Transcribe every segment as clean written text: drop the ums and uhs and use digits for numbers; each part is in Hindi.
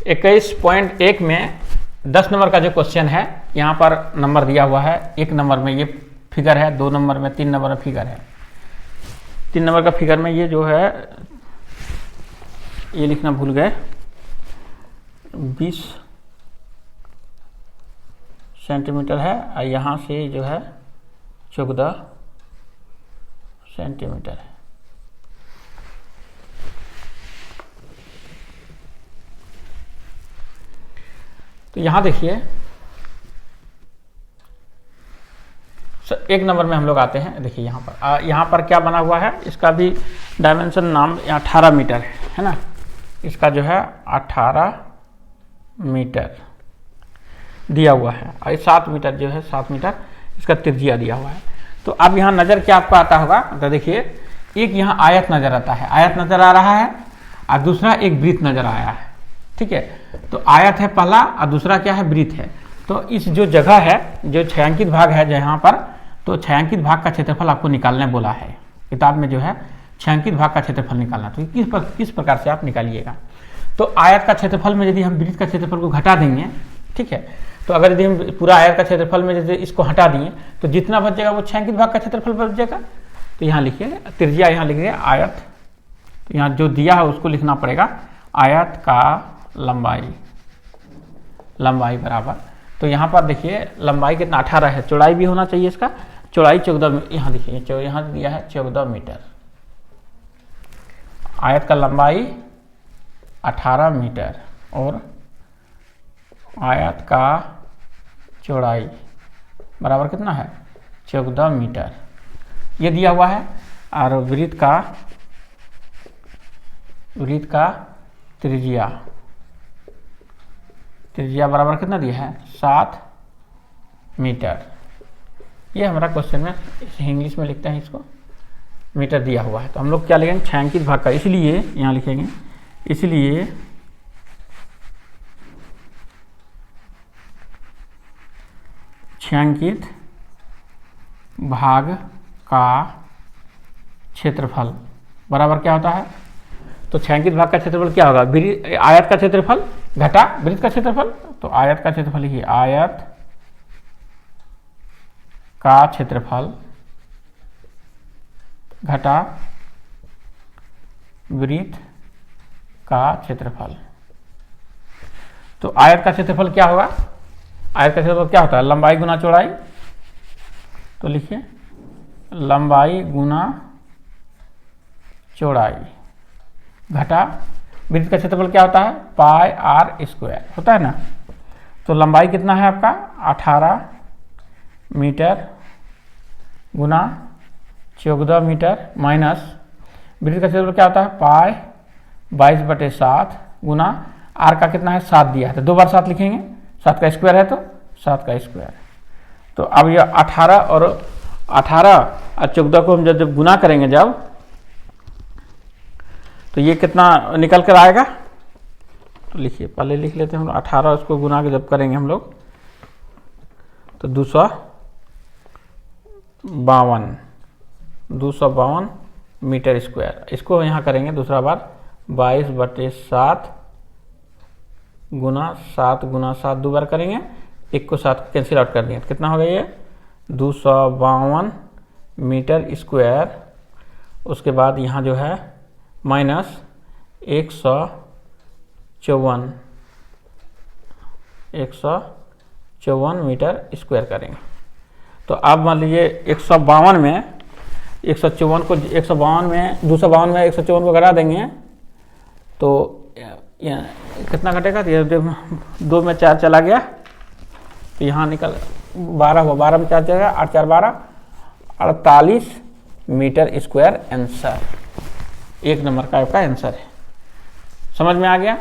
21.1 में 10 नंबर का जो क्वेश्चन है, यहाँ पर नंबर दिया हुआ है। 1 नंबर में ये फिगर है, 2 नंबर में, 3 नंबर में फिगर है। 3 नंबर का फिगर में ये जो है, ये लिखना भूल गए, 20 सेंटीमीटर है और यहाँ से जो है 14 सेंटीमीटर है। तो यहाँ देखिए 1 नंबर में हम लोग आते हैं। देखिए यहाँ पर क्या बना हुआ है, इसका भी डायमेंशन नाम 18 मीटर है ना। इसका जो है 18 मीटर दिया हुआ है और 7 मीटर जो है, 7 मीटर इसका त्रिज्या दिया हुआ है। तो अब यहाँ नज़र क्या आपको आता होगा, तो देखिए एक यहाँ आयत नज़र आता है, आयत नज़र आ रहा है और दूसरा एक वृत्त नज़र आया है। ठीक है, तो आयत है पहला और दूसरा क्या है, वृत्त है। तो इस जो जगह है, जो छायांकित भाग है जहाँ पर, तो छायांकित भाग का क्षेत्रफल आपको निकालने बोला है किताब में, जो है छायांकित भाग का क्षेत्रफल निकालना। तो किस प्रकार से आप निकालिएगा। तो आयत का क्षेत्रफल में यदि हम वृत्त का क्षेत्रफल को घटा देंगे, ठीक है, तो अगर यदि हम पूरा आयत का क्षेत्रफल में यदि इसको हटा दिए तो जितना बच जाएगा वो छायांकित भाग का क्षेत्रफल बच जाएगा। तो यहाँ लिखिए त्रिज्या, यहाँ लिखिए आयत, तो यहाँ जो दिया है उसको लिखना पड़ेगा, आयत का लंबाई बराबर। तो यहाँ पर देखिए लंबाई कितना 18 है, चौड़ाई भी होना चाहिए इसका, चौड़ाई 14, यहाँ देखिए यहाँ दिया है 14 मीटर। आयत का लंबाई 18 मीटर और आयत का चौड़ाई बराबर कितना है, 14 मीटर, ये दिया हुआ है। और वृत्त का त्रिज्या बराबर कितना दिया है, 7 मीटर। ये हमारा क्वेश्चन में इंग्लिश में लिखते हैं, इसको मीटर दिया हुआ है। तो हम लोग क्या लिखेंगे, छायांकित भाग का, इसलिए यहाँ लिखेंगे, इसलिए छायांकित भाग का क्षेत्रफल बराबर क्या होता है, तो छायांकित भाग का क्षेत्रफल क्या होगा, आयत का क्षेत्रफल घटा वृत्त का क्षेत्रफल। तो आयत का क्षेत्रफल लिखिए, आयत का क्षेत्रफल घटा वृत्त का क्षेत्रफल। तो आयत का क्षेत्रफल क्या होगा, आयत का क्षेत्रफल क्या होता है, लंबाई गुना चौड़ाई। तो लिखिए लंबाई गुना चौड़ाई घटा वृत्त का क्षेत्रफल क्या होता है, पाई आर स्क्वायर होता है ना। तो लंबाई कितना है आपका 18 मीटर गुना 14 मीटर माइनस वृत्त का क्षेत्रफल क्या होता है, पाई 22/7 गुना आर का कितना है, 7 दिया है, तो 2 बार 7 लिखेंगे, 7 का स्क्वायर है तो 7 का स्क्वायर। तो अब ये 18 और 14 को हम जब गुना करेंगे जब, तो ये कितना निकल कर आएगा, तो लिखिए पहले लिख लेते हैं हम लोग 18, उसको गुना के जब करेंगे हम लोग तो 252 मीटर स्क्वायर। इसको यहाँ करेंगे दूसरा बार, 22/7 गुना 7 गुना 7 2 बार करेंगे, 1 को 7 कैंसिल आउट कर दिए, कितना हो गया ये 252 मीटर स्क्वायर। उसके बाद यहाँ जो है माइनस 154 मीटर स्क्वायर करेंगे। तो अब मान लीजिए 152 में 154 को 152 में 252 में 154 को घटा देंगे तो कितना घटेगा, तो 2 में 4 चला गया, तो यहाँ निकल 12 हुआ, 12 में 4 चलेगा, 8 4 12, 48 मीटर स्क्वायर आंसर। 1 नंबर का आपका आंसर है। समझ में आ गया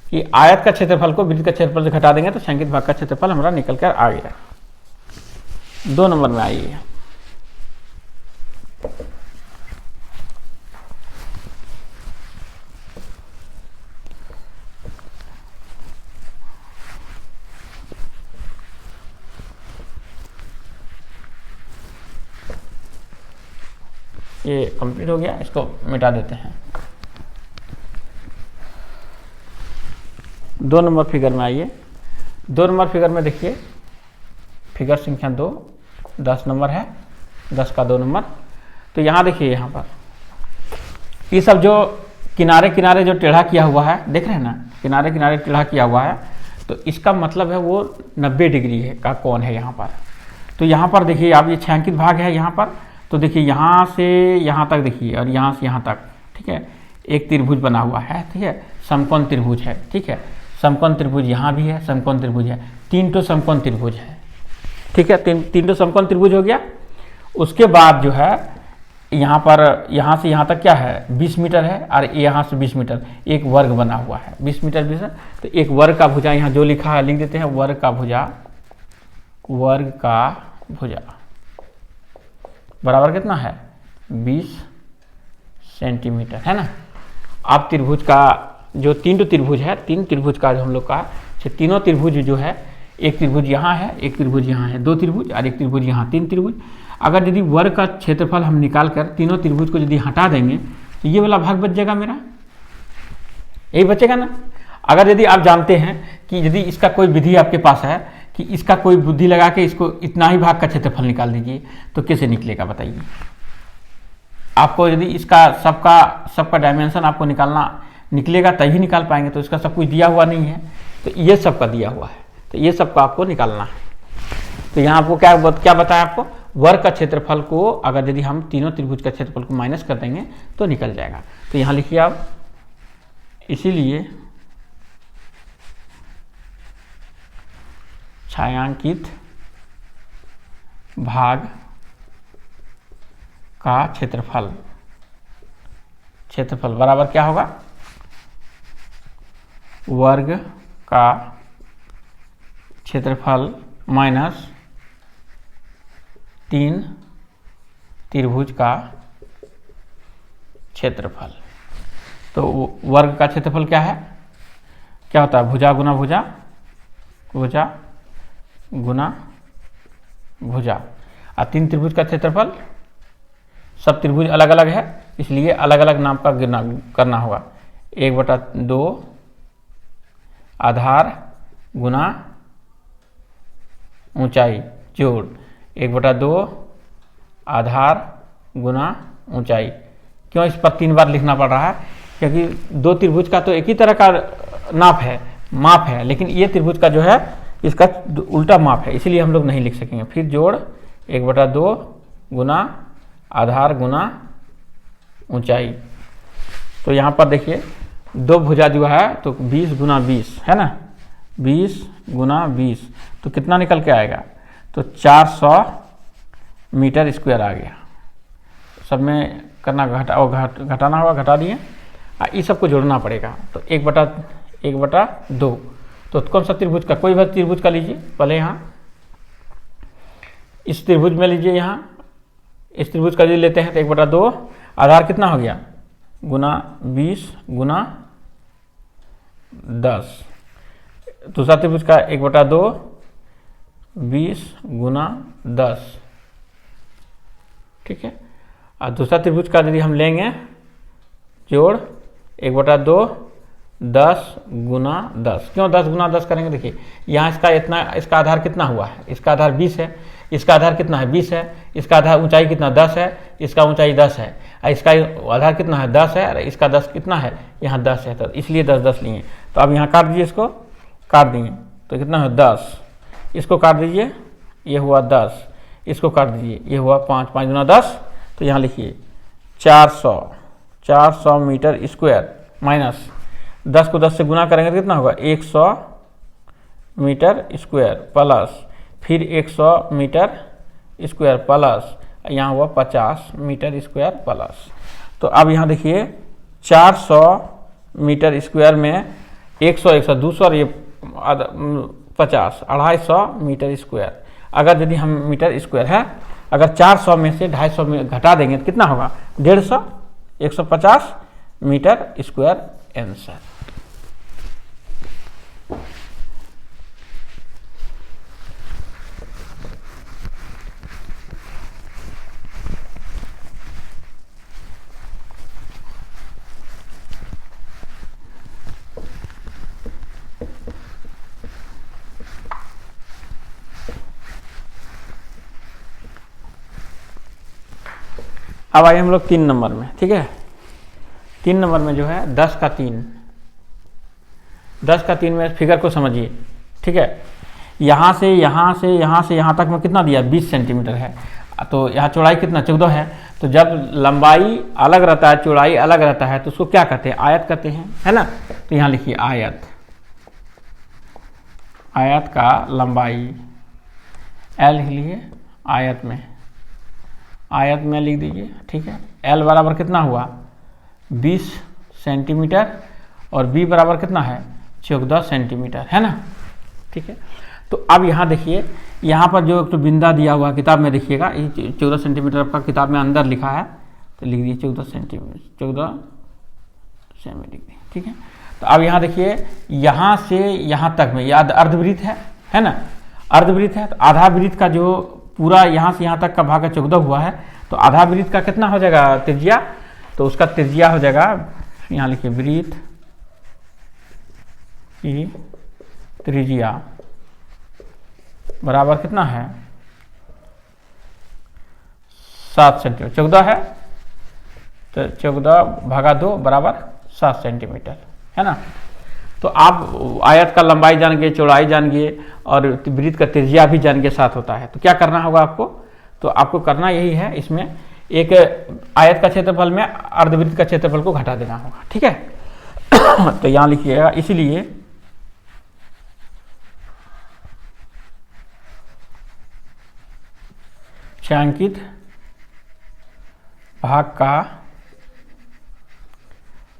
कि आयत का क्षेत्रफल को वृत्त का क्षेत्रफल से घटा देंगे तो छायांकित भाग का क्षेत्रफल हमारा निकल कर आ गया। 2 नंबर में आई है। ये कंप्लीट हो गया, इसको मिटा देते हैं। 2 नंबर फिगर में आइए। 2 नंबर फिगर में देखिए, फिगर संख्या 2, 10 नंबर है, 10 का 2 नंबर। तो यहाँ देखिए, यहाँ पर ये सब जो किनारे किनारे जो टेढ़ा किया हुआ है, देख रहे हैं ना, किनारे किनारे टेढ़ा किया हुआ है, तो इसका मतलब है वो 90 डिग्री है का कोण है यहाँ पर। तो यहाँ पर देखिए आप, ये छायांकित भाग है यहाँ पर, तो देखिए यहाँ से यहाँ तक देखिए, और यहाँ से यहाँ तक, ठीक है, एक त्रिभुज बना हुआ है, ठीक है, समकोण त्रिभुज है, ठीक है, समकोण त्रिभुज यहाँ भी है, समकोण त्रिभुज है, 3 तो समकोण त्रिभुज है, ठीक है, 3 तो समकोण त्रिभुज हो गया। उसके बाद जो है यहाँ पर, यहाँ से यहाँ तक क्या है, 20 मीटर है, और यहाँ से 20 मीटर, एक वर्ग बना हुआ है, 20 मीटर 20, तो एक वर्ग का भुजा यहाँ जो लिखा है लिख देते हैं, वर्ग का भुजा, वर्ग का भुजा बराबर कितना है, 20 सेंटीमीटर, है ना। अब त्रिभुज का जो 3 त्रिभुज है, 3 त्रिभुज का जो हम लोग का, तीनों त्रिभुज जो है, एक त्रिभुज यहाँ है, एक त्रिभुज यहाँ है, 2 त्रिभुज, और एक त्रिभुज यहाँ, 3 त्रिभुज। अगर यदि वर्ग का क्षेत्रफल हम निकाल कर तीनों त्रिभुज को यदि हटा देंगे तो ये वाला भाग बच जाएगा मेरा, यही बचेगा ना। अगर यदि आप जानते हैं कि यदि इसका कोई विधि आपके पास है कि इसका कोई बुद्धि लगा के इसको इतना ही भाग का क्षेत्रफल निकाल दीजिए, तो कैसे निकलेगा बताइए। आपको यदि इसका सबका डायमेंशन आपको निकलेगा तभी निकाल पाएंगे, तो इसका सब कुछ दिया हुआ नहीं है, तो ये सबका दिया हुआ है, तो ये सबका आपको निकालना है। तो यहाँ आपको क्या बताया, आपको वर्ग का क्षेत्रफल को अगर यदि हम तीनों त्रिभुज का क्षेत्रफल को माइनस कर देंगे तो निकल जाएगा। तो यहाँ लिखिए आप, इसीलिए छायांकित भाग का क्षेत्रफल बराबर क्या होगा, वर्ग का क्षेत्रफल माइनस 3 त्रिभुज का क्षेत्रफल। तो वर्ग का क्षेत्रफल क्या है, क्या होता है, भुजा गुना भुजा, भुजा गुना भुजा, और 3 त्रिभुज का क्षेत्रफल, सब त्रिभुज अलग अलग है इसलिए अलग अलग नाम का गिना करना होगा, 1/2 आधार गुना ऊंचाई जोड़ 1/2 आधार गुना ऊंचाई। क्यों इस पर 3 बार लिखना पड़ रहा है, क्योंकि 2 त्रिभुज का तो एक ही तरह का माप है, लेकिन ये त्रिभुज का जो है इसका उल्टा माप है, इसीलिए हम लोग नहीं लिख सकेंगे। फिर जोड़ 1/2 गुना आधार गुना ऊंचाई। तो यहाँ पर देखिए 2 भुजा जो है तो 20 गुना 20 है ना, 20 गुना 20 तो कितना निकल के आएगा, तो 400 मीटर स्क्वायर आ गया। सब में करना घटाना होगा, घटा दिए, इस सबको जोड़ना पड़ेगा। तो 1/2 तो कौन सा त्रिभुज का, कोई भी त्रिभुज का लीजिए, पहले यहाँ इस त्रिभुज में लीजिए, यहाँ इस त्रिभुज का यदि लेते हैं तो 1/2 आधार कितना हो गया, गुना 20 गुना 10। दूसरा त्रिभुज का 1/2 20 गुना 10, ठीक है। और दूसरा त्रिभुज का यदि हम लेंगे जोड़ 1/2 10 गुना 10। क्यों 10 गुना 10 करेंगे, देखिए यहाँ इसका आधार कितना हुआ है, इसका आधार 20 है, इसका आधार कितना है 20 है, इसका आधार ऊंचाई कितना 10 है, इसका ऊंचाई 10 है, इसका आधार कितना है 10 है, और इसका 10 कितना है, यहाँ 10 है, तो इसलिए 10 लिए। तो अब यहाँ काट दीजिए, इसको काट दिए तो कितना है 10, इसको काट दीजिए ये हुआ 10, इसको काट दीजिए ये हुआ 5, 5 गुना 10, तो यहाँ लिखिए 400 मीटर स्क्वायर माइनस 10 को 10 से गुना करेंगे तो कितना होगा 100 मीटर स्क्वायर प्लस फिर 100 मीटर स्क्वायर प्लस यहाँ हुआ 50 मीटर स्क्वायर प्लस। तो अब यहाँ देखिए 400 मीटर स्क्वायर में 100 200 और ये 50 250 मीटर स्क्वायर। अगर यदि हम मीटर स्क्वायर है, अगर 400 में से 250 में घटा देंगे तो कितना होगा 150, 150 मीटर स्क्वायर आंसर। अब आइए हम लोग 3 नंबर में, ठीक है। 3 नंबर में जो है 10 का 3, 10 का 3 में फिगर को समझिए, ठीक है। यहाँ से यहाँ से यहाँ से यहाँ तक में कितना दिया, 20 सेंटीमीटर है, तो यहाँ चौड़ाई कितना, 14 है। तो जब लंबाई अलग रहता है, चौड़ाई अलग रहता है, तो उसको क्या कहते हैं, आयत कहते हैं, है ना। तो यहाँ लिखिए आयत, आयत का लंबाई एल लिए, आयत में लिख दीजिए, ठीक है। एल बराबर कितना हुआ, 20 सेंटीमीटर, और बी बराबर कितना है, 14 सेंटीमीटर, है ना, ठीक है। तो अब यहाँ देखिए, यहाँ पर जो एक तो बिंदा दिया हुआ किताब में देखिएगा, 14 सेंटीमीटर आपका किताब में अंदर लिखा है, तो लिख दिए 14 सेंटीमीटर, 14 सेंटीमीटर, ठीक है। तो अब यहाँ देखिए, यहाँ से यहाँ तक में यह अर्धवृत्त है ना, अर्धवृत्त है। तो आधा वृत्त का जो पूरा यहाँ से यहाँ तक का भाग 14 हुआ है, तो आधा वृत्त का कितना हो जाएगा त्रिज्या, तो उसका त्रिज्या हो जाएगा, यहाँ लिखिए वृत्त की त्रिज्या बराबर कितना है, 7 सेंटीमीटर। 14 है तो 14 भागा 2 बराबर 7 सेंटीमीटर, है ना। तो आप आयत का लंबाई जान गए, चौड़ाई जान गए, और वृत्त का त्रिज्या भी जान के साथ होता है। तो क्या करना होगा आपको, तो आपको करना यही है, इसमें एक आयत का क्षेत्रफल में अर्धवृत्त का क्षेत्रफल को घटा देना होगा, ठीक है। तो यहाँ लिखिएगा, इसलिए छायांकित भाग का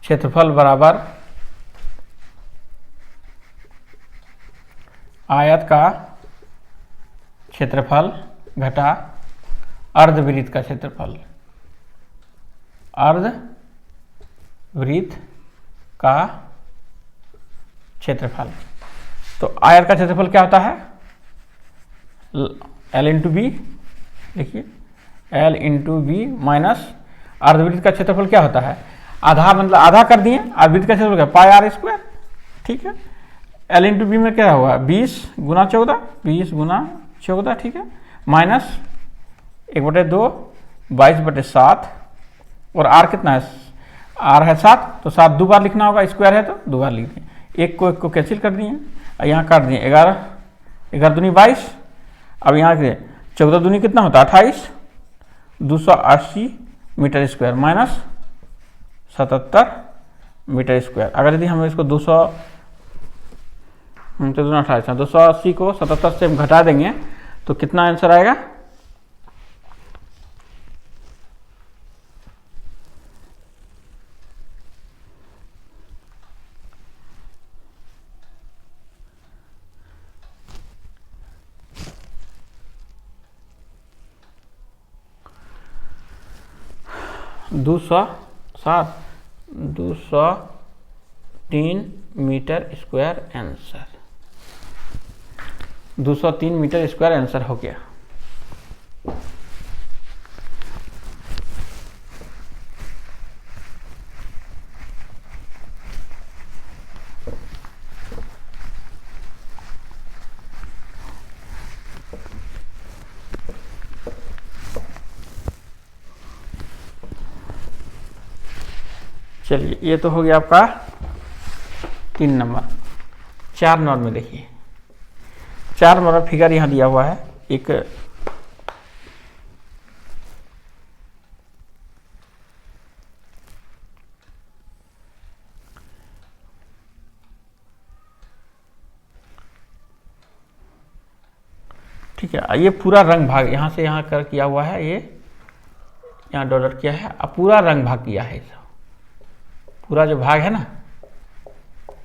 क्षेत्रफल बराबर आयत का क्षेत्रफल घटा अर्धवृत्त का क्षेत्रफल, अर्धवृत्त का क्षेत्रफल। तो आयत का क्षेत्रफल क्या होता है, L इंटू बी, देखिए L इंटू बी माइनस अर्धवृत्त का क्षेत्रफल क्या होता है, आधा, मतलब आधा कर दिए, अर्धवृत्त का क्षेत्रफल क्या, पाई आर स्क्वायर, ठीक है। L इंटू बी में क्या हुआ, 20 गुना 14, 20 गुना 14, ठीक है, माइनस 1/2, 22/7, और r कितना है, r है 7, तो 7 दो बार लिखना होगा, स्क्वायर है तो 2 बार लिख दिए, एक को कैंसिल कर दिए, यहाँ काट दिए, 11 11 दूनी 22, अब यहाँ 14 दूनी कितना होता है 28, 280 metre square minus 77 metre square. अगर यदि हम इसको 280 को 77 से घटा देंगे तो कितना आंसर आएगा, दो सौ 203 metre square answer, 203 metre square answer हो गया। चलिए, ये तो हो गया आपका 3 नंबर। 4 नंबर में देखिए, 4 नंबर फिगर यहाँ दिया हुआ है, एक ठीक है। ये पूरा रंग भाग यहाँ से यहाँ कर किया हुआ है, ये यहाँ डॉलर किया है, अब पूरा रंग भाग किया है, पूरा जो भाग है ना,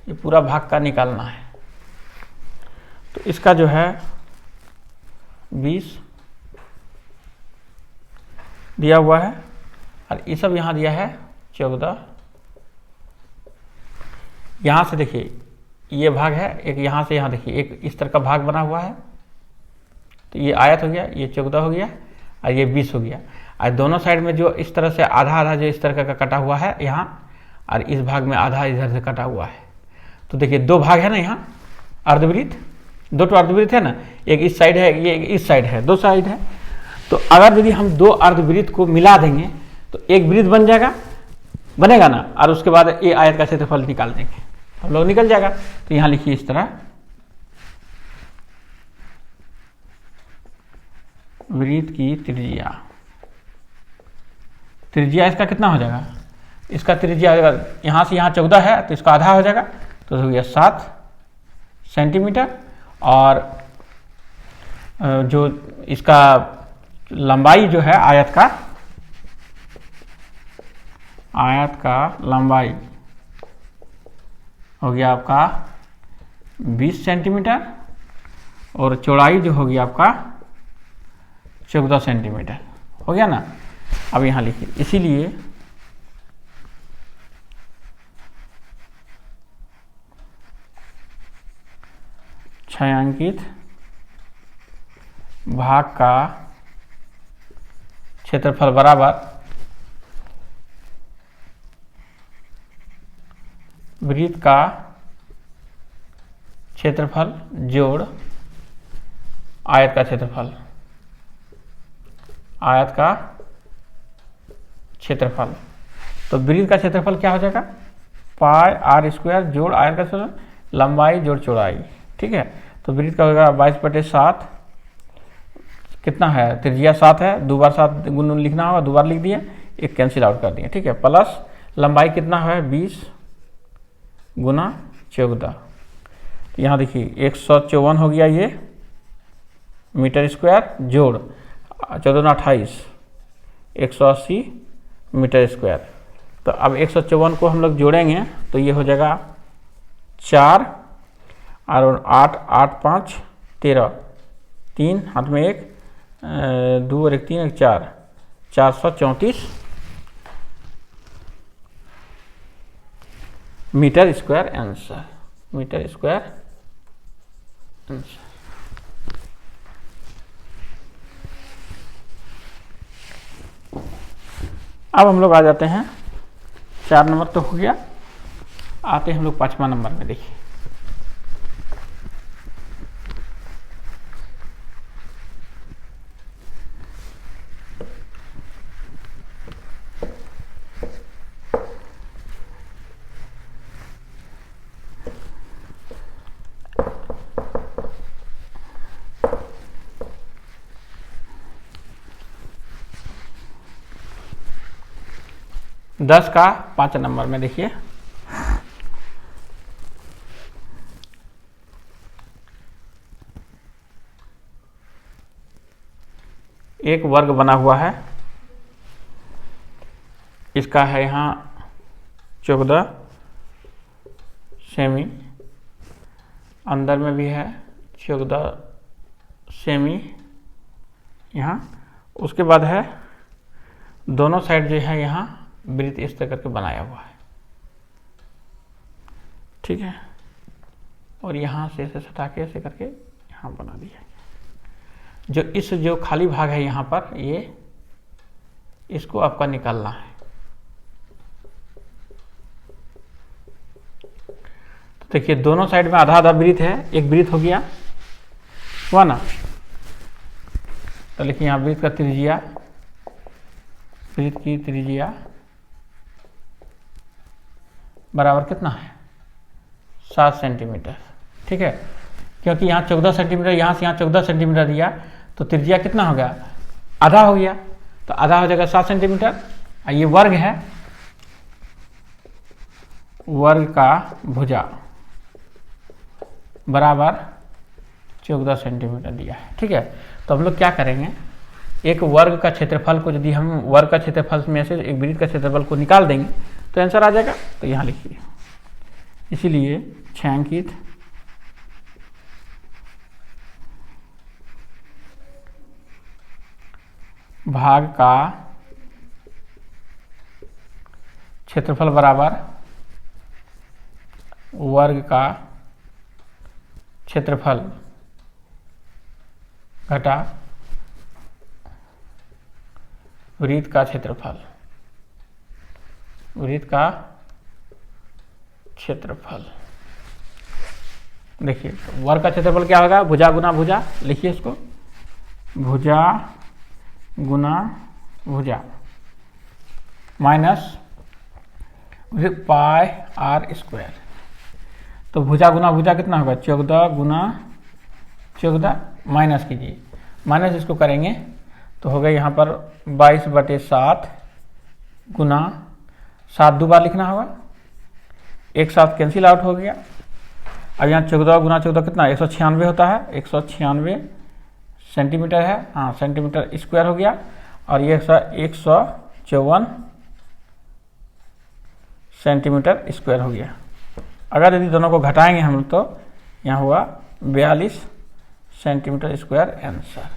ये पूरा भाग का निकालना है। तो इसका जो है 20 दिया हुआ है, और ये सब यहाँ दिया है 14। यहाँ से देखिए ये भाग है, एक यहाँ से यहाँ देखिए एक इस तरह का भाग बना हुआ है, तो ये आयत हो गया, ये 14 हो गया, और ये 20 हो गया। और दोनों साइड में जो इस तरह से आधा आधा जो इस तरह का कटा हुआ है यहाँ, और इस भाग में आधा इधर से कटा हुआ है। तो देखिए 2 भाग है ना यहाँ, अर्धवृत्त, 2 तो अर्धवृत्त है ना, एक इस साइड है, ये इस साइड है, 2 साइड है। तो अगर यदि हम 2 अर्धवृत्त को मिला देंगे तो एक वृत्त बन जाएगा, बनेगा ना, और उसके बाद ये आयत का क्षेत्रफल निकाल देंगे, हम लोग निकल जाएगा। तो यहां लिखिए इस तरह, वृत्त की त्रिज्या, त्रिज्या इसका कितना हो जाएगा, इसका त्रिज्या हो जाएगा, यहाँ से यहाँ 14 है तो इसका आधा हो जाएगा, तो हो गया 7 सेंटीमीटर। और जो इसका लंबाई जो है आयत का लंबाई हो गया आपका 20 सेंटीमीटर, और चौड़ाई जो होगी आपका 14 सेंटीमीटर, हो गया ना। अब यहाँ लिखिए, इसीलिए छायांकित भाग का क्षेत्रफल बराबर वृत्त का क्षेत्रफल जोड़ आयत का क्षेत्रफल, आयत का क्षेत्रफल। तो वृत्त का क्षेत्रफल क्या हो जाएगा, पाई आर स्क्वायर जोड़ आयत का क्षेत्रफल, लंबाई जोड़ चौड़ाई, ठीक है। तो वृत्त का होगा 22/7, कितना है, त्रिज्या 7 है, 2 बार 7 गुण लिखना होगा, 2 बार लिख दिए, एक कैंसिल आउट कर दिए, ठीक है। प्लस लंबाई कितना है 20 गुना 14, तो यहाँ देखिए 154 हो गया ये मीटर स्क्वायर, जोड़ 14 28 180 मीटर स्क्वायर। तो अब 154 को हम लोग जोड़ेंगे तो ये हो जाएगा 4 और 8 8 5 13, 3 हाथ में 1 2 और 1 3 1 4, 434 metre square answer, metre square answer. अब हम लोग आ जाते हैं, 4 नंबर तो हो गया, आते हैं हम लोग 5वां नंबर में। देखिए दस का 5 नंबर में, देखिए एक वर्ग बना हुआ है, इसका है यहाँ 14 सेमी, अंदर में भी है 14 सेमी यहाँ, उसके बाद है दोनों साइड जो है यहाँ वृत्त इस तरह करके बनाया हुआ है, ठीक है। और यहाँ से ऐसे सटा के ऐसे करके यहाँ बना दिया। जो इस जो खाली भाग है यहाँ पर, ये इसको आपका निकालना है। तो देखिए दोनों साइड में आधा आधा वृत्त है, एक वृत्त हो गया हुआ ना। तो लिखिए यहाँ वृत्त का त्रिज्या, वृत्त की त्रिज्या बराबर कितना है 7 सेंटीमीटर, ठीक है। क्योंकि यहाँ 14 सेंटीमीटर, यहाँ से यहाँ 14 सेंटीमीटर दिया, तो त्रिज्या कितना हो गया, आधा हो गया, तो आधा हो जाएगा 7 सेंटीमीटर। ये वर्ग है, वर्ग का भुजा बराबर 14 सेंटीमीटर दिया है, ठीक है। तो हम लोग क्या करेंगे, एक वर्ग का क्षेत्रफल को यदि हम वर्ग का क्षेत्रफल में से एक वृत्त का क्षेत्रफल को निकाल देंगे तो आंसर आ जाएगा। तो यहाँ लिखिए, इसीलिए छायांकित भाग का क्षेत्रफल बराबर वर्ग का क्षेत्रफल घटा वृत्त का क्षेत्रफल, वृत्त का क्षेत्रफल। देखिए वर्ग का क्षेत्रफल क्या होगा, भुजा गुना भुजा, लिखिए इसको, भुजा गुना भुजा माइनस पाई आर स्क्वायर। तो भुजा गुना भुजा कितना होगा, 14 गुना 14, माइनस कीजिए, माइनस इसको करेंगे तो होगा यहाँ पर 22/7 गुना 7 दो बार लिखना होगा, एक साथ कैंसिल आउट हो गया। अब यहाँ 14 गुना 14 कितना, 196 होता है, 196 सेंटीमीटर है, हाँ सेंटीमीटर स्क्वायर हो गया। और ये 154 सेंटीमीटर स्क्वायर हो गया। अगर यदि दोनों को घटाएंगे हम तो यहाँ हुआ 42 सेंटीमीटर स्क्वायर आंसर।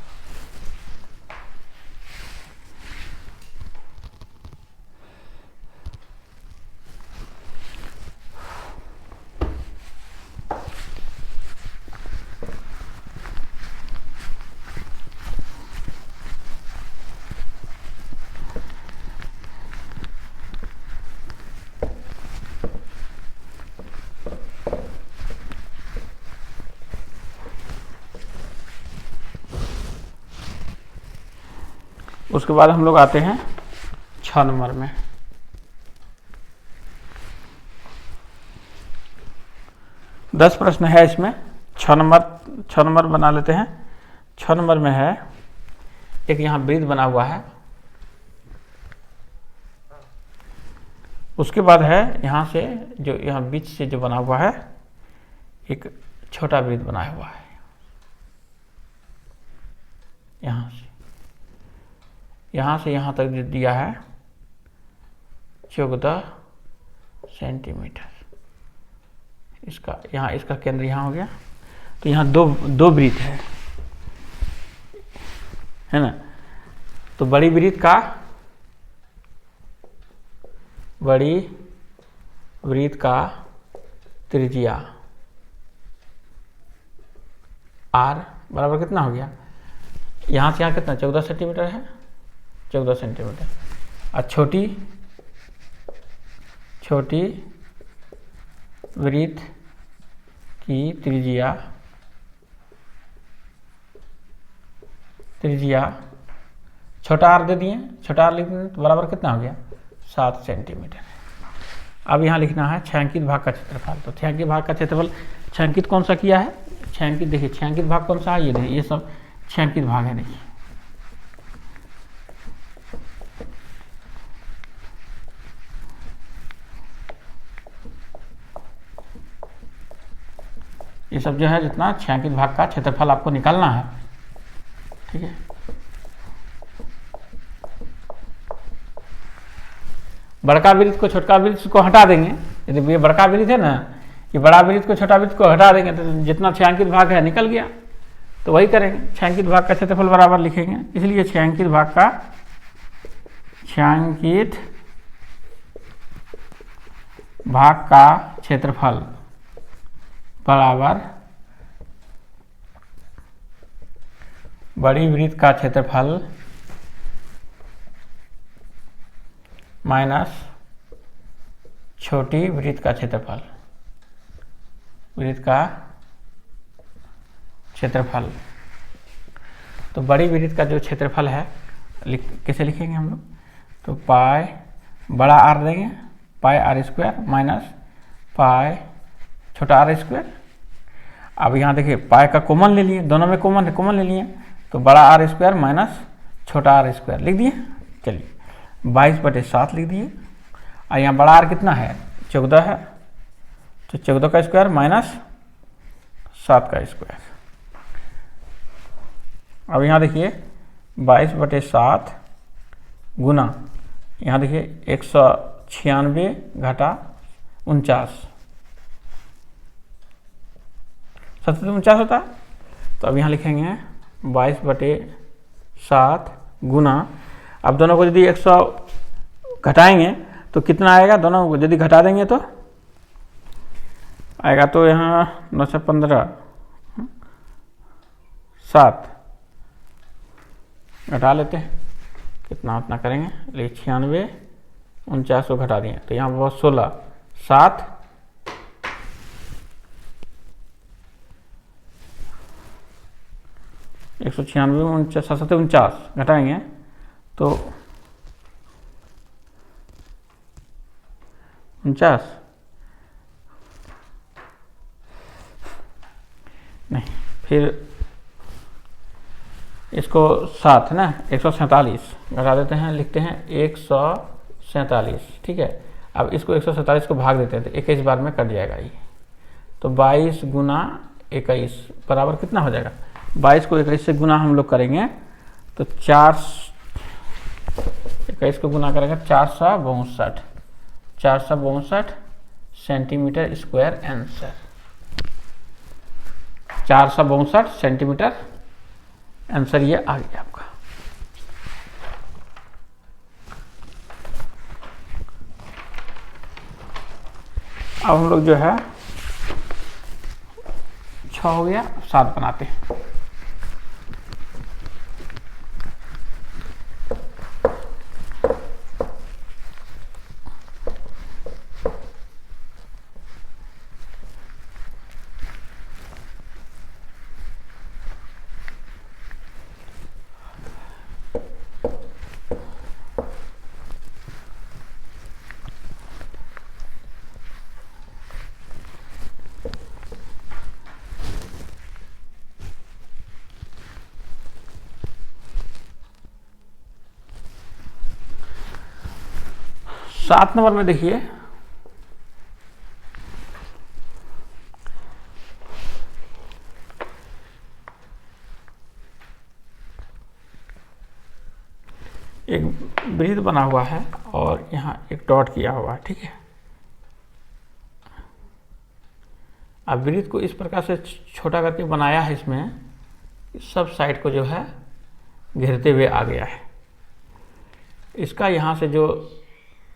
उसके बाद हम लोग आते हैं 6 नंबर में। दस प्रश्न है इसमें, 6 नंबर बना लेते हैं। 6 नंबर में है एक यहाँ वृत्त बना हुआ है, उसके बाद है यहाँ से जो यहाँ बीच से जो बना हुआ है एक छोटा वृत्त बनाया हुआ है, यहाँ से यहाँ तक दिया है 14 सेंटीमीटर। इसका केंद्र यहाँ हो गया। तो यहाँ दो वृत्त है ना। तो बड़ी वृत्त का त्रिज्या r बराबर कितना हो गया, यहाँ से यहाँ कितना 14 सेंटीमीटर है, 14 सेंटीमीटर। और छोटी वृत्त की त्रिज्या छोटा r दे दिए, छोटा r लिख दें तो बराबर कितना हो गया 7 सेंटीमीटर। अब यहाँ लिखना है छायांकित भाग का क्षेत्रफल। तो छायांकित भाग का क्षेत्रफल छायांकित कौन सा किया है, छायांकित देखिए छायांकित भाग कौन सा है, ये देखिए ये सब छायांकित भाग है। देखिए ये सब जो है जितना छायांकित भाग का क्षेत्रफल आपको निकालना है, ठीक है। बड़का वृत्त को छोटा वृत्त को हटा देंगे, यदि ये बड़का वृत्त है ना, ये बड़ा वृत्त को छोटा वृत्त को हटा देंगे तो जितना छायांकित भाग है निकल गया। तो वही करेंगे, छायांकित भाग का क्षेत्रफल बराबर लिखेंगे, इसलिए छायांकित भाग का क्षेत्रफल बराबर बड़ी वृत्त का क्षेत्रफल माइनस छोटी वृत्त का क्षेत्रफल, तो बड़ी वृत्त का जो क्षेत्रफल है कैसे लिखेंगे हम लोग, तो पाई बड़ा आर देंगे, पाई आर स्क्वायर माइनस पाई छोटा आर स्क्वायर। अब यहाँ देखिए पाई का कॉमन ले लिए, दोनों में कॉमन ले लिए, तो बड़ा आर स्क्वायर माइनस छोटा आर स्क्वायर लिख दिए। चलिए 22/7 लिख दिए। और यहाँ बड़ा आर कितना है 14 है, तो 14 का स्क्वायर माइनस 7 का स्क्वायर। अब यहाँ देखिए 22/7 गुना यहाँ देखिए 196 घटा 49, 749 होता है। तो अब यहाँ लिखेंगे 22/7 गुना, अब दोनों को यदि 100 घटाएंगे तो कितना आएगा, दोनों को यदि घटा देंगे तो आएगा, तो यहाँ 9 से 15 7 घटा लेते हैं, कितना उतना करेंगे, लेकिन 96 49 को घटा दिए तो यहाँ बहुत 16 7 196 49 7 49 घटाएंगे तो 49 नहीं, फिर इसको 7 है ना, 147 घटा देते हैं, लिखते हैं 147, ठीक है। अब इसको 147 को भाग देते हैं तो 21 बार में कट जाएगा ये, तो 22 गुना 21 बराबर कितना हो जाएगा, 22 को 21 से गुना हम लोग करेंगे तो 21 को गुना करेंगे 462 centimetre square answer, 462 centimetre answer ये आ गया आपका। अब हम लोग जो है 6 हो गया, 7 बनाते हैं। सात नंबर में देखिए, एक वृत्त बना हुआ है और यहाँ एक डॉट किया हुआ है, ठीक है। अब वृत्त को इस प्रकार से छोटा करके बनाया है, इसमें सब साइड को जो है घेरते हुए आ गया है। इसका यहाँ से जो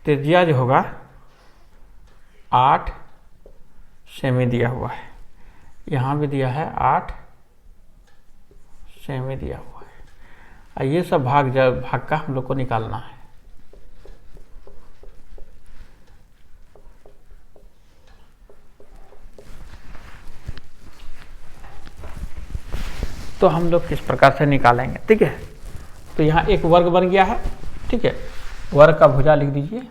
त्रिज्या जो होगा 8 सेमी दिया हुआ है, यहाँ भी दिया है 8 सेमी दिया हुआ है। और ये सब भाग का हम लोग को निकालना है। तो हम लोग किस प्रकार से निकालेंगे, ठीक है। तो यहाँ एक वर्ग बन गया है, ठीक है। वर्ग का भुजा लिख दीजिए,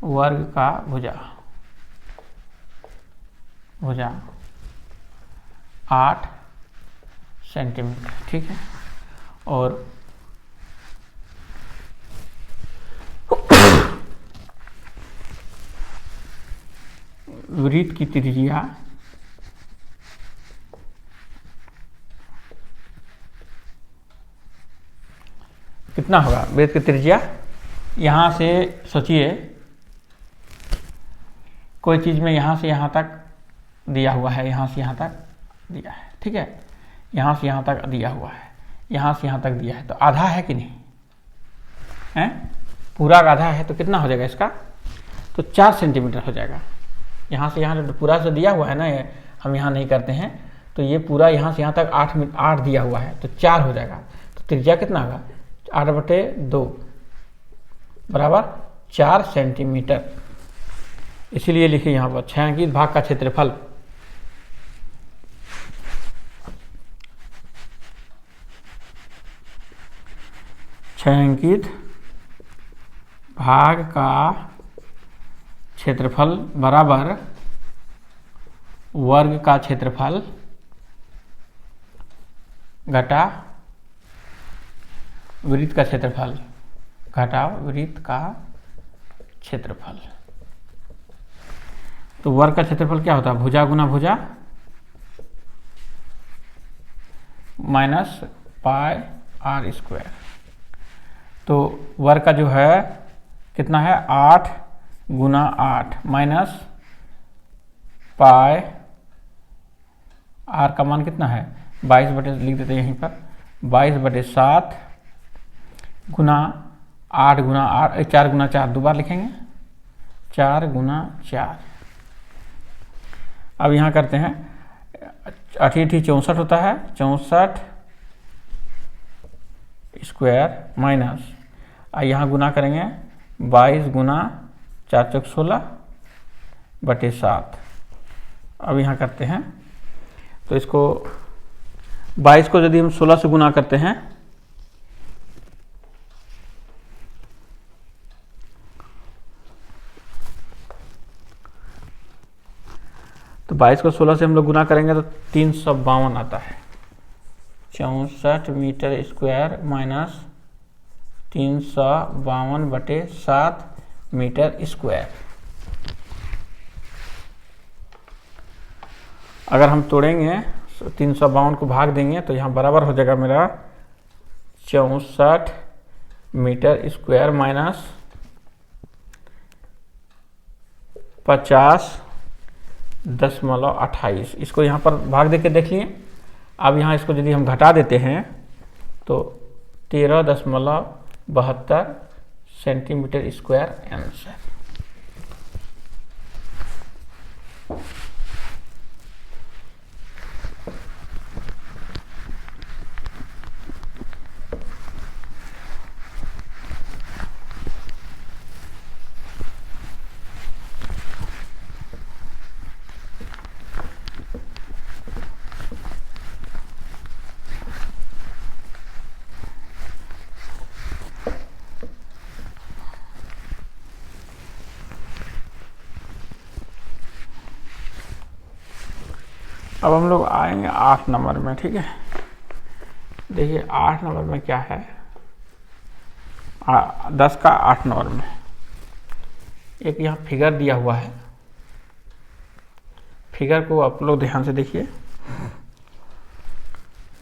वर्ग का भुजा 8 सेंटीमीटर, ठीक है। और वृत्त की त्रिज्या कितना होगा, वृत्त की त्रिज्या यहाँ से सोचिए, कोई चीज़ में यहाँ से यहाँ तक दिया हुआ है, यहाँ से यहाँ तक दिया है, ठीक है। यहाँ से यहाँ तक दिया हुआ है, यहाँ से यहाँ तक दिया है, तो आधा है कि नहीं है, पूरा आधा है, तो कितना हो जाएगा इसका, तो 4 सेंटीमीटर हो जाएगा। यहाँ से यहाँ पूरा से दिया हुआ है ना, ये हम यहाँ नहीं करते हैं, तो ये पूरा यहाँ से यहाँ तक 8 दिया हुआ है, तो 4 हो जाएगा। तो त्रिज्या कितना होगा, 8/2 बराबर 4 सेंटीमीटर। इसीलिए लिखिए यहाँ पर 6 अंकित भाग का क्षेत्रफल भाग का क्षेत्रफल बराबर वर्ग का क्षेत्रफल घटा वृत्त का क्षेत्रफल घटा वृत्त का क्षेत्रफल। तो वर्ग का क्षेत्रफल क्या होता है, भुजा गुना भुजा माइनस पाई r स्क्वायर। तो वर्ग का जो है कितना है, 8 गुना 8 माइनस पाई r का मान कितना है 22 लिख देते हैं यहीं पर, 22/7 गुना 8 गुना 8 4 गुना 4 दो बार लिखेंगे, 4 गुना 4। अब यहाँ करते हैं 8 64 होता है, 64 स्क्वायर माइनस यहाँ गुना करेंगे 22 गुना 4 चौक 16/7। अब यहाँ करते हैं तो इसको 22 को यदि हम 16 से गुना करते हैं तो 22 को 16 से हम लोग गुना करेंगे तो 352 आता है। 64 metre square minus 352/7 metre square. अगर हम तोड़ेंगे 352 को भाग देंगे तो यहाँ बराबर हो जाएगा मेरा 64 मीटर स्क्वायर माइनस 50.28। इसको यहाँ पर भाग दे के देख लिए। अब यहाँ इसको यदि हम घटा देते हैं तो 13.72 सेंटीमीटर स्क्वायर आंसर। अब हम लोग आएंगे 8 नंबर में। ठीक है, देखिए 8 नंबर में क्या है, 10 का 8 नंबर में एक यहाँ फिगर दिया हुआ है। फिगर को आप लोग ध्यान से देखिए।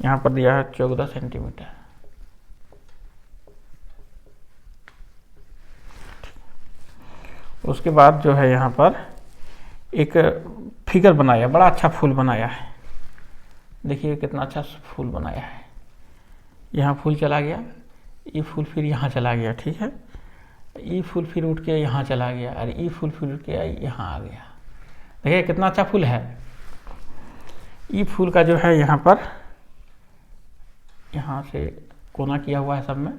यहाँ पर दिया है 14 सेंटीमीटर। उसके बाद जो है यहाँ पर एक फिगर बनाया, बड़ा अच्छा फूल बनाया है। देखिए कितना अच्छा फूल बनाया है। यहाँ फूल चला गया, ये फूल फिर यहाँ चला गया। ठीक है, ये फूल फिर उठ के यहाँ चला गया और ये फूल फिर उठ के यहाँ आ गया। देखिए कितना अच्छा फूल है। ये फूल का जो है यहाँ पर यहाँ से कोना किया हुआ है सब में,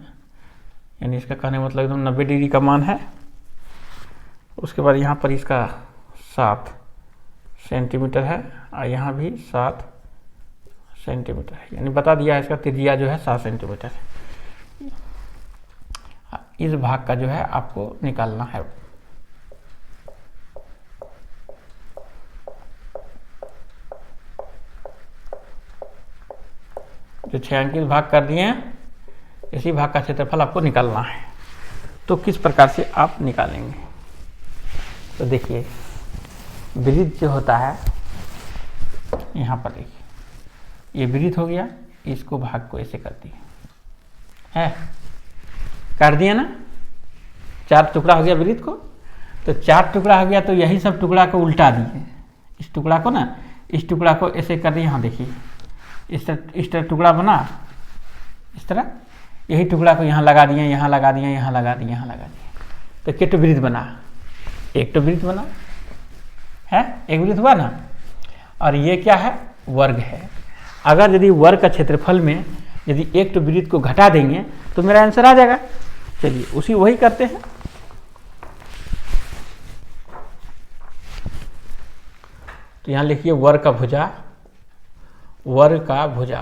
यानी इसका कहने मतलब एकदम 90 डिग्री का मान है। उसके बाद यहाँ पर इसका 7 सेंटीमीटर है और यहाँ भी 7 सेंटीमीटर है, यानी बता दिया है इसका त्रिज्या जो है 7 सेंटीमीटर है। इस भाग का जो है आपको निकालना है। जो 6 अंकित भाग कर दिए हैं, इसी भाग का क्षेत्रफल आपको निकालना है। तो किस प्रकार से आप निकालेंगे, तो देखिए वृत्त जो होता है यहाँ पर देखिए, ये वृत्त हो गया, इसको भाग को ऐसे कर दिए है, कर दिए ना, 4 टुकड़ा हो गया वृत्त को। तो 4 टुकड़ा हो गया, तो यही सब टुकड़ा को उल्टा दिए। इस टुकड़ा को ना, इस टुकड़ा को ऐसे कर दिए। यहाँ देखिए इस तरह टुकड़ा बना, इस तरह यही टुकड़ा को यहाँ लगा दिए, यहाँ लगा दिए, यहाँ लगा दिए, यहाँ लगा दिए। तो कितने वृत्त बना, एक तो वृत्त बना है, एक वृत्त हुआ ना। और ये क्या है, वर्ग है। अगर यदि वर्ग का क्षेत्रफल में यदि एक तो वृत्त को घटा देंगे तो मेरा आंसर आ जाएगा। चलिए उसी वही करते हैं। तो यहाँ लिखिए वर्ग का भुजा, वर्ग का भुजा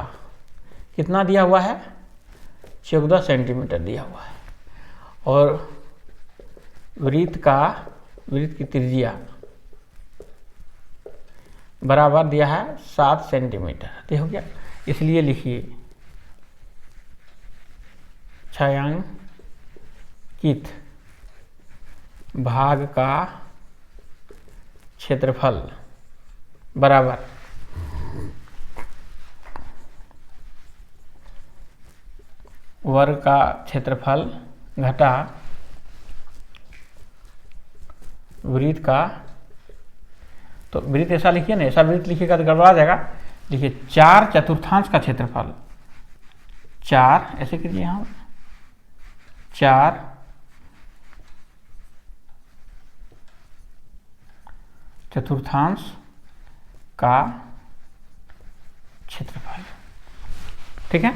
कितना दिया हुआ है, 14 सेंटीमीटर दिया हुआ है। और वृत्त की त्रिज्या बराबर दिया है 7 सेंटीमीटर। तो हो गया, इसलिए लिखिए छायांकित भाग का क्षेत्रफल बराबर वर्ग का क्षेत्रफल घटा वृत्त का। तो वृत्त ऐसा लिखिए ना, ऐसा वृत्त लिखिएगा तो गड़बड़ा जाएगा। देखिए 4 चतुर्थांश का क्षेत्रफल, 4 ऐसे कीजिए, यहाँ 4 चतुर्थांश का क्षेत्रफल। ठीक है,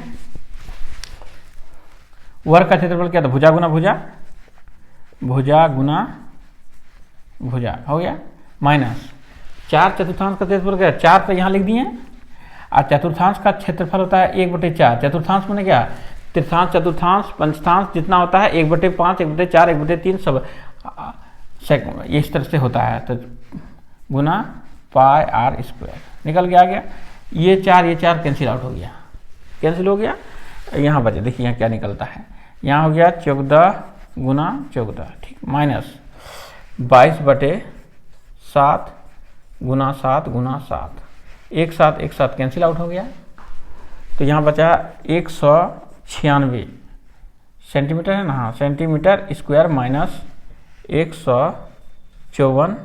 वर्ग का क्षेत्रफल क्या था, भुजा गुना भुजा, भुजा गुना भुजा हो गया, माइनस 4 चतुर्थांश का क्षेत्रफल क्या है, 4 तो यहाँ लिख दिए। और चतुर्थांश का क्षेत्रफल होता है 1/4। चतुर्थांश मैंने क्या, तृतीयांश, चतुर्थांश, पंचतांश जितना होता है 1/5, 1/4, 1/3 सब इस तरह से होता है। तो गुना पाई आर स्क्वायर निकल के आ गया। ये 4 कैंसिल आउट हो गया, कैंसिल हो गया। यहाँ बचे, देखिए यहाँ क्या निकलता है, यहाँ हो गया 14 गुना 14, ठीक, माइनस 22/7 गुना 7 गुना 7, एक साथ कैंसिल आउट हो गया। तो यहाँ बचा 196 सेंटीमीटर है ना, हाँ, centimetre square minus 154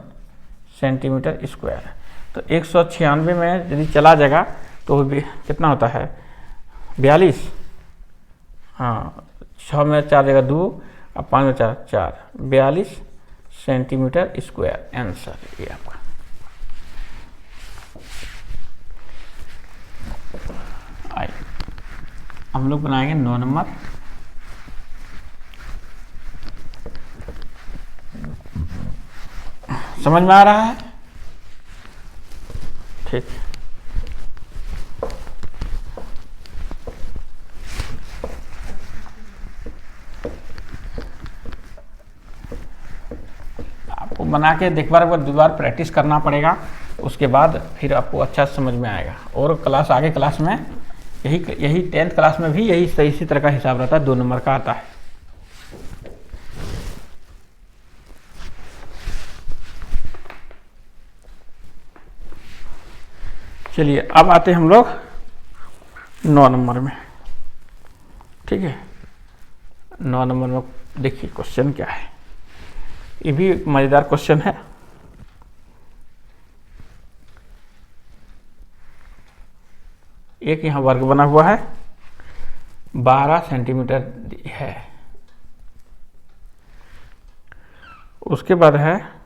centimetre square. तो 196 में यदि चला जाएगा तो कितना होता है, 42, हाँ, 6 में 4 जगह 2 और 5 में 4 4, 42 सेंटीमीटर स्क्वायर आंसर ये आपका। आइए हम लोग बनाएंगे 9 नंबर। समझ में आ रहा है, ठीक। आपको बना के एक बार प्रैक्टिस करना पड़ेगा, उसके बाद फिर आपको अच्छा समझ में आएगा। और क्लास आगे क्लास में यही 10th क्लास में भी यही इसी तरह का हिसाब रहता है, 2 नंबर का आता है। चलिए अब आते हैं हम लोग 9 नंबर में, ठीक है। 9 नंबर में देखिए क्वेश्चन क्या है, ये भी मजेदार क्वेश्चन है। एक यहाँ वर्ग बना हुआ है, 12 सेंटीमीटर है। उसके बाद है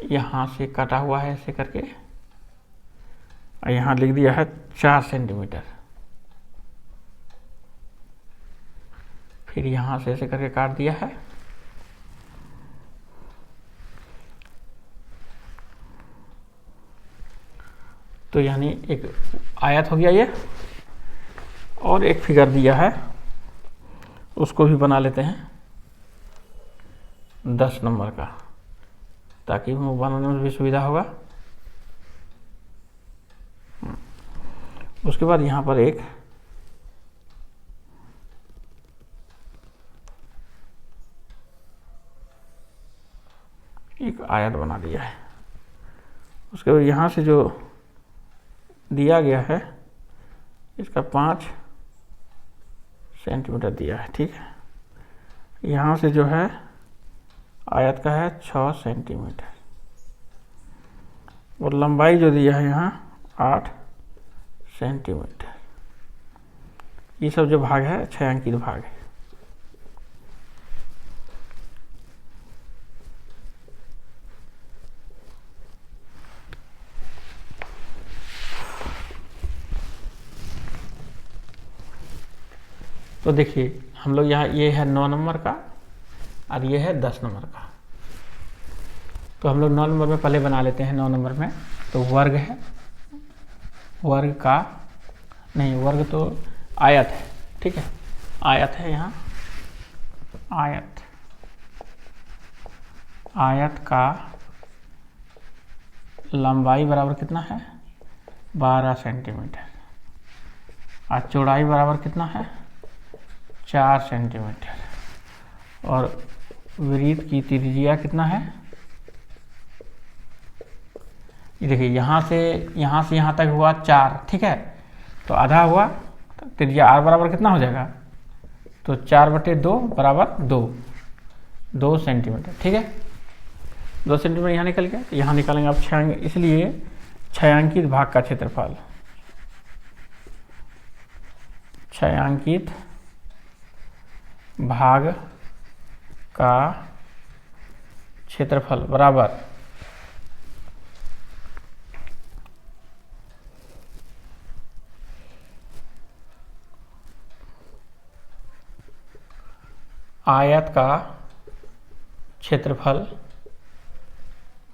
यहाँ से काटा हुआ है ऐसे करके, और यहाँ लिख दिया है 4 सेंटीमीटर। फिर यहाँ से ऐसे करके काट दिया है, तो यानी एक आयत हो गया ये। और एक फिगर दिया है, उसको भी बना लेते हैं 10 नंबर का, ताकि वो बनाने में भी सुविधा होगा। उसके बाद यहाँ पर एक आयत बना दिया है। उसके बाद यहाँ से जो दिया गया है इसका 5 सेंटीमीटर दिया है, ठीक है। यहाँ से जो है आयत का है 6 सेंटीमीटर, और लंबाई जो दिया है यहाँ 8 सेंटीमीटर। ये सब जो भाग है 6 अंकित भाग है। तो देखिए हम लोग यहाँ, ये है 9 नंबर का और ये है 10 नंबर का। तो हम लोग 9 नंबर में पहले बना लेते हैं। 9 नंबर में तो वर्ग है, वर्ग का नहीं, वर्ग तो आयत है, ठीक है, आयत है यहाँ, आयत, आयत का लंबाई बराबर कितना है 12 सेंटीमीटर, और चौड़ाई बराबर कितना है 4 सेंटीमीटर, और वृत्त की त्रिज्या कितना है, ये देखिए यहाँ से यहाँ तक हुआ 4, ठीक है। तो आधा हुआ, तो त्रिज्या r बराबर कितना हो जाएगा, तो 4/2 बराबर 2 सेंटीमीटर, ठीक है। 2 सेंटीमीटर यहाँ निकल गया। तो यहाँ निकालेंगे आप 6, इसलिए 6 अंकित भाग का क्षेत्रफल, 6 अंकित भाग का क्षेत्रफल बराबर आयत का क्षेत्रफल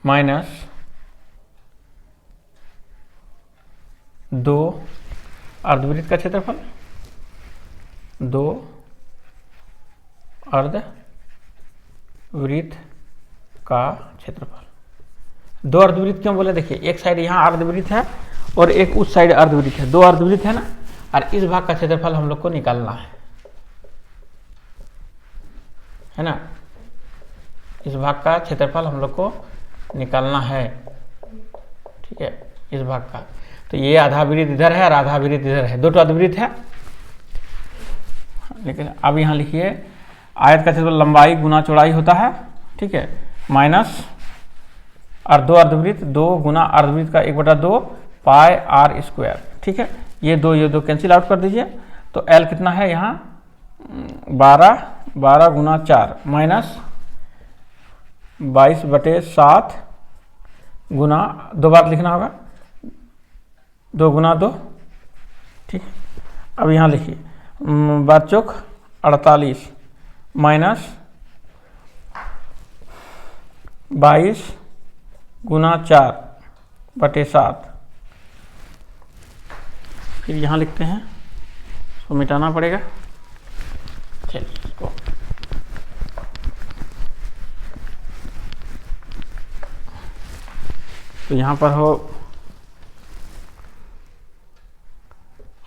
माइनस 2 अर्धवृत्त का क्षेत्रफल, 2 अर्धवृत्त का क्षेत्रफल। दो अर्धवृत्त क्यों बोले, देखिए एक साइड यहाँ अर्धवृत्त है और एक उस साइड अर्धवृत्त है, दो अर्धवृत्त है ना, और इस भाग का क्षेत्रफल हम लोग को निकालना है ना, इस भाग का क्षेत्रफल हम लोग को निकालना है, ठीक है, इस भाग का। तो ये आधा वृत्त इधर है और आधा वृत्त इधर है, दो तो अर्धवृत्त है। लेकिन अब यहाँ लिखिए आयत का क्षेत्रफल लंबाई गुना चौड़ाई होता है, ठीक है, माइनस और दो अर्धवृत्त, दो गुना अर्धवृत्त का 1/2 पाई आर स्क्वायर, ठीक है। ये दो कैंसिल आउट कर दीजिए, तो एल कितना है यहाँ 12 गुना 4 माइनस 22/7 गुना, दो बार लिखना होगा, 2 गुना 2, ठीक। अब यहाँ लिखिए 12 चौक 48 माइनस 22 गुना 4/7, फिर यहाँ लिखते हैं, इसको मिटाना पड़ेगा, चलिए इसको तो यहाँ पर हो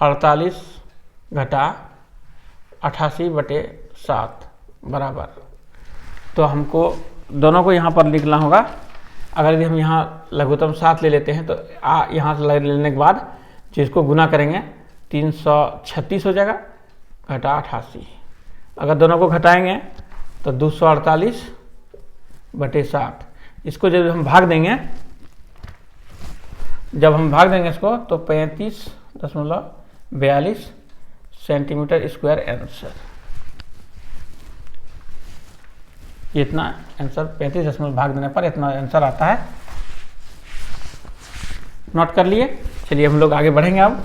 48 घटा 88/7 बराबर, तो हमको दोनों को यहाँ पर लिखना होगा। अगर यदि हम यहाँ लघुत्तम 7 ले लेते हैं तो यहाँ से लेने के बाद जो इसको गुना करेंगे 336 हो जाएगा घटा 88, अगर दोनों को घटाएंगे तो 248/7, इसको जब हम भाग देंगे, इसको तो 35.42 सेंटीमीटर स्क्वायर आंसर, इतना आंसर 35 भाग देने पर इतना आंसर आता है। नोट कर लिए, चलिए हम लोग आगे बढ़ेंगे अब।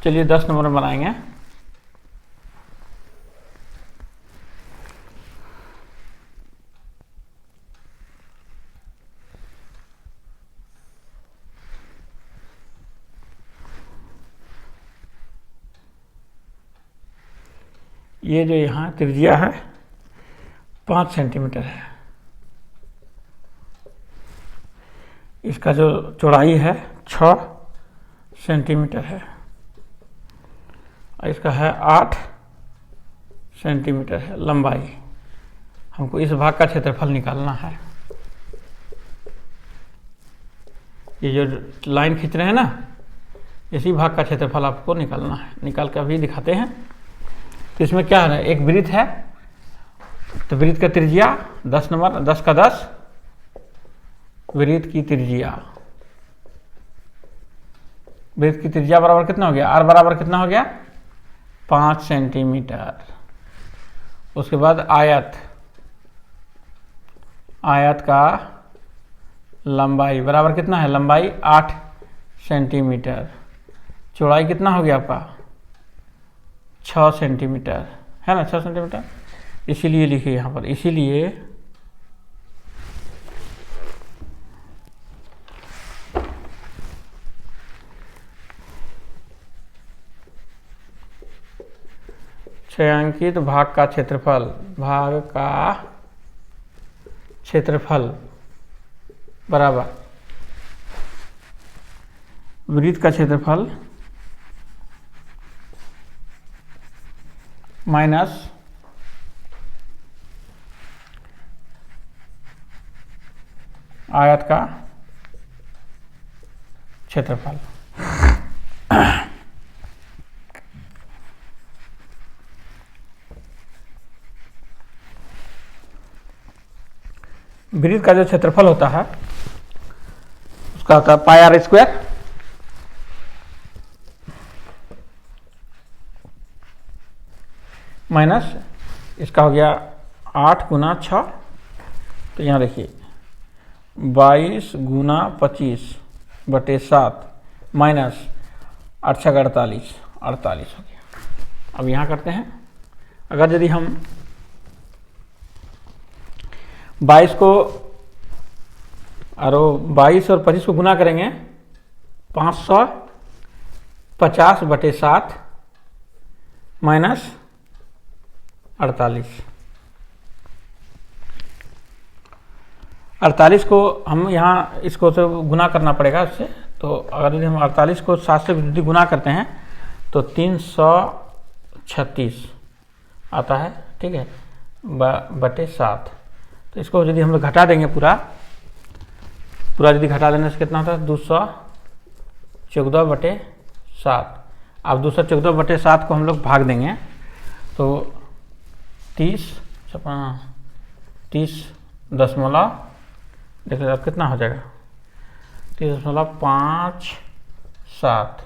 चलिए 10 नंबर में बनाएंगे। ये जो यहाँ त्रिज्या है 5 सेंटीमीटर है, इसका जो चौड़ाई है 6 सेंटीमीटर है, इसका है 8 सेंटीमीटर है लंबाई। हमको इस भाग का क्षेत्रफल निकालना है। ये जो लाइन खींच रहे हैं ना, इसी भाग का क्षेत्रफल आपको निकालना है। निकाल के अभी दिखाते हैं। तो इसमें क्या है, एक वृत्त है, तो वृत्त का त्रिज्या 10 नंबर, 10 का 10 वृत्त की त्रिज्या, वृत्त की त्रिज्या बराबर कितना हो गया, आर बराबर कितना हो गया 5 सेंटीमीटर। उसके बाद आयत, आयत का लंबाई बराबर कितना है, लंबाई 8 सेंटीमीटर, चौड़ाई कितना हो गया आपका 6 सेंटीमीटर है ना, 6 सेंटीमीटर। इसीलिए लिखिए यहाँ पर, इसीलिए छायांकित भाग का क्षेत्रफल, भाग का क्षेत्रफल बराबर वृत्त का क्षेत्रफल माइनस आयत का क्षेत्रफल। वृत्त का जो क्षेत्रफल होता है उसका होता है पाई आर स्क्वायर, माइनस इसका हो गया 8 गुना 6, तो यहाँ देखिए 22 गुना 25/7 माइनस 8 छः 48 हो गया। अब यहाँ करते हैं, अगर यदि हम 22 और 25 को गुना करेंगे 550/7 माइनस 48 को हम यहाँ इसको तो गुना करना पड़ेगा इससे, तो अगर यदि हम 48 को 7 से यदि गुना करते हैं तो 336 आता है, ठीक है, बटे 7। तो इसको यदि हम लोग घटा देंगे पूरा यदि घटा देने से कितना होता है 214/7। अब 214/7 को हम लोग भाग देंगे तो 30 दशमलव, देखिए अब कितना हो जाएगा 30.57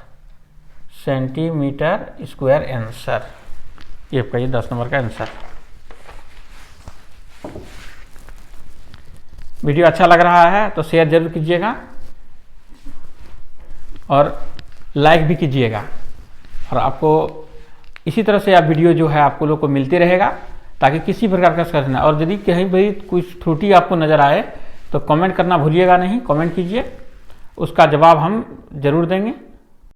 सेंटीमीटर स्क्वायर आंसर। ये आपका ये 10 नंबर का आंसर। वीडियो अच्छा लग रहा है तो शेयर जरूर कीजिएगा और लाइक भी कीजिएगा, और आपको इसी तरह से आप वीडियो जो है आपको लोग को मिलते रहेगा, ताकि किसी प्रकार का समस्या ना, और यदि कहीं भी कुछ त्रुटि आपको नज़र आए तो कमेंट करना भूलिएगा नहीं, कमेंट कीजिए, उसका जवाब हम जरूर देंगे।